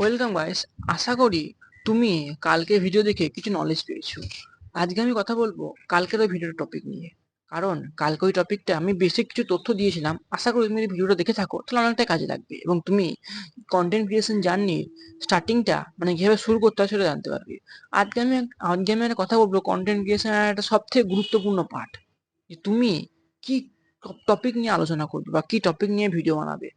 Welcome guys. আশা করি তুমি কালকে ভিডিও দেখে কিছু নলেজ পেয়েছো। আজকে আমি কথা বলবো কালকের ওই ভিডিওর টপিক নিয়ে। কারণ কালকে ওই টপিকটা আমি বেসিক কিছু তথ্য দিয়েছিলাম। আশা করি তুমি যদি ভিডিওটা দেখে থাকো তাহলে অনেকটা কাজে লাগবে এবং তুমি কন্টেন্ট ক্রিয়েশন জার্নি স্টার্টিংটা মানে কিভাবে শুরু করতে হয় সেটা জানতে পারবে। আজকে আমি একটা কথা বলবো, কন্টেন্ট ক্রিয়েশন একটা সব থেকে গুরুত্বপূর্ণ পার্ট। যে তুমি কি টপিক নিয়ে আলোচনা করবে বা কি টপিক নিয়ে ভিডিও বানাবে।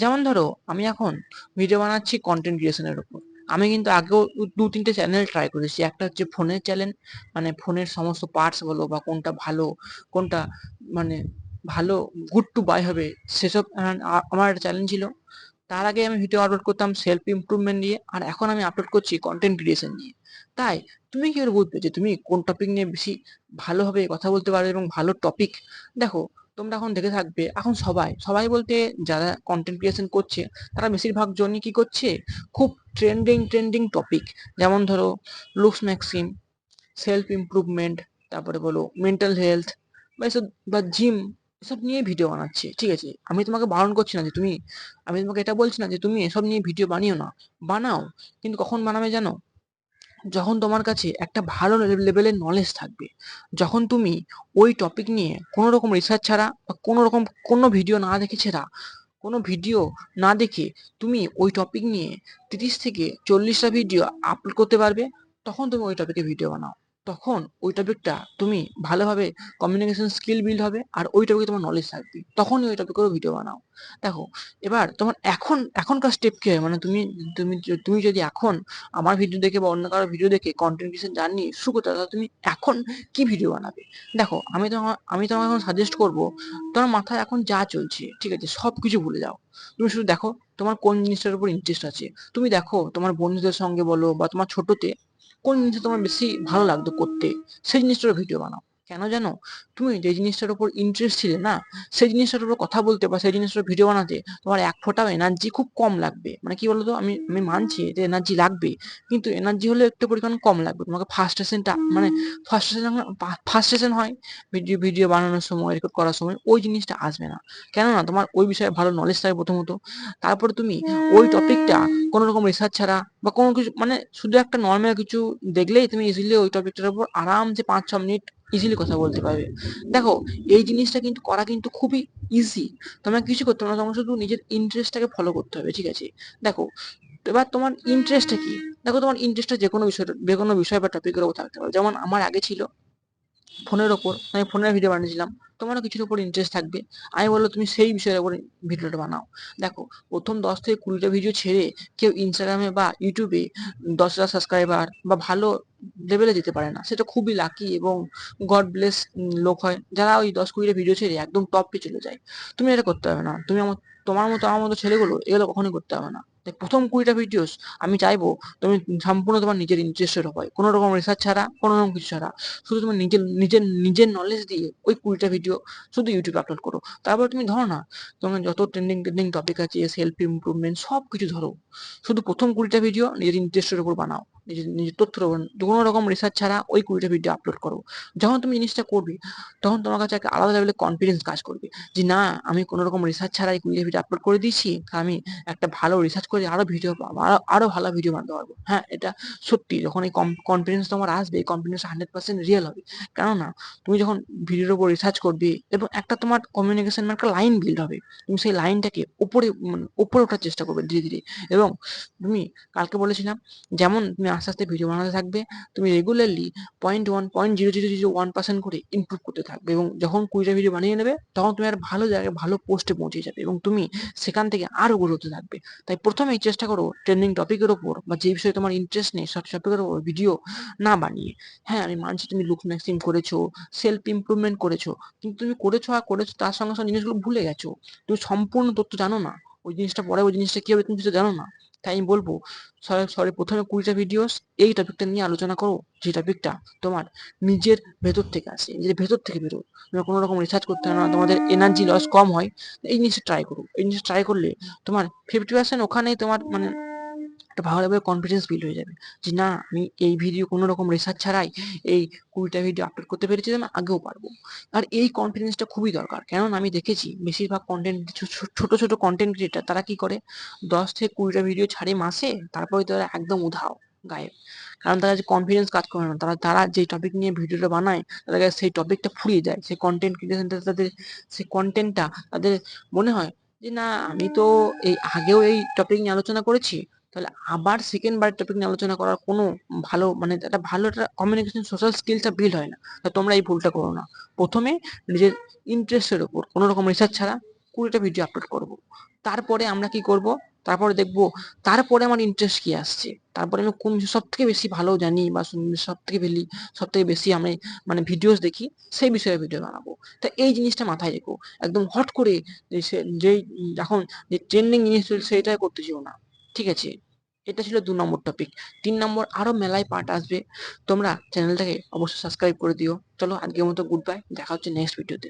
যেমন ধরো আমি এখন ভিডিও বানাচ্ছি কন্টেন্ট ক্রিয়েশনের উপর। আমি কিন্তু আগেও দু তিনটে চ্যানেল ট্রাই করেছি। একটা হচ্ছে ফোনের চ্যানেল, মানে ফোনের সমস্ত পার্টস বলো বা কোনটা ভালো, কোনটা মানে ভালো গুড টু বাই হবে সেসব আমার একটা চ্যালেঞ্জ ছিল। তার আগে আমি ভিডিও আপলোড করতাম সেলফ ইমপ্রুভমেন্ট নিয়ে, আর এখন আমি আপলোড করছি কন্টেন্ট ক্রিয়েশন নিয়ে। তাই তুমি কি করে বুঝবে যে তুমি কোন টপিক নিয়ে বেশি ভালোভাবে কথা বলতে পারবে এবং ভালো টপিক? দেখো, তোমরা এখন দেখে থাকবে এখন সবাই সবাই বলতে যারা কন্টেন্ট ক্রিয়েশন করছে তারা বেশিরভাগ জনই কি করছে, খুব ট্রেন্ডিং টপিক, যেমন ধরো লুকস ম্যাক্সিম, সেলফ ইমপ্রুভমেন্ট, তারপরে বলো মেন্টাল হেলথ বা এসব, বা জিম, এসব নিয়ে ভিডিও বানাচ্ছে। ঠিক আছে, আমি তোমাকে বারণ করছি না যে তুমি, আমি তোমাকে এটা বলছি না যে তুমি এসব নিয়ে ভিডিও বানিও না, বানাও। কিন্তু কখন বানাবে জানো? যখন তোমার কাছে একটা ভালো লেভেলের নলেজ থাকবে, যখন তুমি ওই টপিক নিয়ে কোনো রকম রিসার্চ ছাড়া বা কোনো রকম কোনো ভিডিও না দেখে ছাড়া, কোনো ভিডিও না দেখে তুমি ওই টপিক নিয়ে 30 থেকে 40টা ভিডিও আপলোড করতে পারবে। তখন তুমি ওই টপিকে ভিডিও বানাও। তখন ওই টপিকটা তুমি ভালোভাবে কমিউনিকেশন স্কিল বিল্ড হবে আর ওই টপিকে তোমার নলেজ থাকবে, তখনই ওই টপিকেরও ভিডিও বানাও। দেখো, এবার তোমার এখনকার স্টেপ কি হয়, মানে তুমি তুমি যদি এখন আমার ভিডিও দেখে বা অন্য কারো ভিডিও দেখে কন্টেন্ট ক্রিয়েশন জার্নি শুরু করতে হয়, তাহলে তুমি এখন কি ভিডিও বানাবে? দেখো, আমি তোমাকে এখন সাজেস্ট করবো, তোমার মাথায় এখন যা চলছে ঠিক আছে সবকিছু ভুলে যাও। তুমি শুধু দেখো তোমার কোন জিনিসটার উপর ইন্টারেস্ট আছে। তুমি দেখো তোমার বন্ধুদের সঙ্গে বলো বা তোমার ছোটতে কোন জিনিসটা তোমার বেশি ভালো লাগতো করতে, সেই জিনিসটার ভিডিও বানাও। কেন জানো? তুমি যে জিনিসটার উপর ইন্টারেস্ট ছিলে না, সেই জিনিসটার উপর কথা বলতে বা সেই জিনিসটার ভিডিও বানাতে তোমার এক ফোঁটাও এনার্জি খুব কম লাগবে। মানে কি বলতো, আমি আমি মানছি যে এনার্জি লাগবে, কিন্তু এনার্জি হলে একটু পরিমাণ কম লাগবে। তোমাকে ফার্স্ট্রেশনটা মানে ফার্স্ট্রেশন হয় ভিডিও ভিডিও বানানোর সময়, রেকর্ড করার সময় ওই জিনিসটা আসবে না। কেননা তোমার ওই বিষয়ে ভালো নলেজ থাকে প্রথমত। তারপরে তুমি ওই টপিকটা কোনো রকম রিসার্চ ছাড়া বা কোনো কিছু মানে শুধু একটা নর্মাল কিছু দেখলেই তুমি ইজিলি ওই টপিকটার উপর আরামসে 5-6 মিনিট ইজিলি কথা বলতে পারবে। দেখো, এই জিনিসটা কিন্তু করা কিন্তু খুবই ইজি। তোমাকে কিছু করতে হবে না, তোমার শুধু নিজের ইন্টারেস্টটাকে ফলো করতে হবে। ঠিক আছে, দেখো এবার তোমার ইন্টারেস্টটা কি? দেখো, তোমার ইন্টারেস্টটা যে কোনো বিষয় বা টপিকের উপর থাকতে পারে। যেমন আমার আগে ছিল ফোনের ওপর, আমি ফোনের ভিডিও বানিয়েছিলাম। তোমারও কিছুর উপর ইন্টারেস্ট থাকবে, আমি বললো তুমি সেই বিষয়ের উপর ভিডিওটা বানাও। দেখো, প্রথম 10 থেকে 20টা ভিডিও ছেড়ে কেউ ইনস্টাগ্রামে বা ইউটিউবে 10,000 সাবস্ক্রাইবার বা ভালো লেভেলে যেতে পারে না। সেটা খুবই লাকি এবং গড ব্লেস লোক হয় যারা ওই 10-20টা ভিডিও ছেড়ে একদম টপে চলে যায়। তুমি এটা করতে হবে না। তোমার মতো আমার মতো ছেলেগুলো এগুলো কখনোই করতে হবে না। দেখ, প্রথম 20টা ভিডিওস আমি চাইবো তুমি সম্পূর্ণ তোমার নিজের ইন্টারেস্টের উপর, কোনো রকম রিসার্চ ছাড়া, কোনো রকম কিছু ছাড়া, শুধু তোমার নিজের নলেজ দিয়ে ওই 20টা ভিডিও শুধু ইউটিউবে আপলোড করো। তারপর তুমি ধরো না, তোমার যত ট্রেন্ডিং টপিক আছে, সেলফ ইমপ্রুভমেন্ট সব কিছু ধরো, শুধু প্রথম 20টা ভিডিও নিজের ইন্টারেস্টের উপর বানাও, নিজের তথ্যের উপর, কোনো রকম রিসার্চ ছাড়া ওই 20টা ভিডিও আপলোড করো। যখন তুমি জিনিসটা করবে তখন তোমার কাছে একটা আলাদা লেভেলের কনফিডেন্স কাজ করবে যে না, আমি কোনো রকম রিসার্চ ছাড়াই 20টা ভিডিও আপলোড করে দিয়েছি, আমি একটা ভালো রিসার্চ করে আরো ভিডিও পাবো, আরো ভালো ভিডিও বানাতে পারবো। হ্যাঁ, এটা সত্যি। যখন এই কনফিডেন্স তোমার আসবে, এই কনফিডেন্স 100% রিয়েল হবে। কেননা তুমি যখন ভিডিওর উপর রিসার্চ করবে এবং একটা তোমার কমিউনিকেশন একটা লাইন বিল্ড হবে, তুমি সেই লাইনটাকে উপরে মানে উপরে ওঠার চেষ্টা করবে ধীরে ধীরে। এবং তুমি কালকে বলেছিলাম, যেমন তুমি আস্তে আস্তে ভিডিও বানাতে থাকবে, তুমি রেগুলারলি 0.1 0.0001% করে ইমপ্রুভ করতে থাকবে এবং যখন 20টা ভিডিও বানিয়ে নেবে তখন তুমি আর ভালো জায়গায় ভালো পোস্টে পৌঁছে যাবে এবং তুমি সেখান থেকে আরো গ্রো হতে থাকবে। তাই প্রথমেই চেষ্টা করো ট্রেন্ডিং টপিকের ওপর বা যে বিষয়ে তোমার ইন্টারেস্ট নেই সব টপিকের ওপর ভিডিও না বানিয়ে। হ্যাঁ, আমি মানছি তুমি লুক ম্যাক্সিম করেছো, সেলফ ইমপ্রুভমেন্ট করেছো, কিন্তু তুমি করেছো আর করেছো তার সঙ্গে সঙ্গে জিনিসগুলো ভুলে গেছো। তুমি সম্পূর্ণ তথ্য জানো না, ওই জিনিসটা পরে ওই জিনিসটা কি হবে তুমি সেটা জানো না। তাই আমি বলবো, সরি প্রথমে 20টা ভিডিওস এই টপিকটা নিয়ে আলোচনা করো, যে টপিকটা তোমার নিজের ভেতর থেকে আসে, নিজের ভেতর থেকে বেরো। তোমার কোনো রকম রিসার্চ করতে হবে না, তোমাদের এনার্জি লস কম হয়। এই জিনিসটা ট্রাই করো, এই জিনিসটা ট্রাই করলে তোমার 50% ওখানেই তোমার মানে একটা ভালোভাবে কনফিডেন্স বিল্ড হয়ে যাবে যে না আমি এই ভিডিও কোনো রকম রিসার্চ ছাড়াই এই 20টা ভিডিও আপলোড করতে পেরেছি, আমি আগেও পারবো। আর এই কনফিডেন্সটা খুবই দরকার, কেননা আমি দেখেছি বেশিরভাগ কন্টেন্ট ছোট ছোট কন্টেন্ট ক্রিয়েটার তারা কি করে 10 থেকে 20টা ভিডিও ছাড়ে মাসে, তারপরে তারা একদম উধাও, গায়েব। কারণ তারা যে কনফিডেন্স কাজ করে না, তারা তারা যে টপিক নিয়ে ভিডিওটা বানায় তাদের কাছে সেই টপিকটা ফুরিয়ে যায়, সেই কন্টেন্ট ক্রিয়েশনটা তাদের, সেই কন্টেন্টটা তাদের মনে হয় যে না আমি তো এই আগেও এই টপিক নিয়ে আলোচনা করেছি, তাহলে আবার সেকেন্ড বার টপিক নিয়ে আলোচনা করার কোনো ভালো মানে একটা ভালো একটা কমিউনিকেশন সোশ্যাল স্কিলটা বিল্ড হয় না। তা তোমরা এই ভুলটা করো না। প্রথমে নিজের ইন্টারেস্টের উপর কোনো রকম রিসার্চ ছাড়া 20টা ভিডিও আপলোড করব। তারপরে আমরা কি করব, তারপরে দেখবো তারপরে আমার ইন্টারেস্ট কি আসছে, তারপরে আমি কোন সব থেকে বেশি ভালো জানি বা সব থেকে বেশি আমি মানে ভিডিওস দেখি, সেই বিষয়ে ভিডিও বানাবো। তা এই জিনিসটা মাথায় রেখো। একদম হট করে যেই এখন যে ট্রেন্ডিং জিনিস চলছে সেটাই করতে যেও না, ঠিক আছে? এটা ছিল 2 নম্বর টপিক। 3 নম্বর, আরো মেলায় পার্ট আসবে, তোমরা চ্যানেলটাকে অবশ্যই সাবস্ক্রাইব করে দিও। চলো আজকের মতো গুড বাই, দেখা হচ্ছে নেক্সট ভিডিওতে।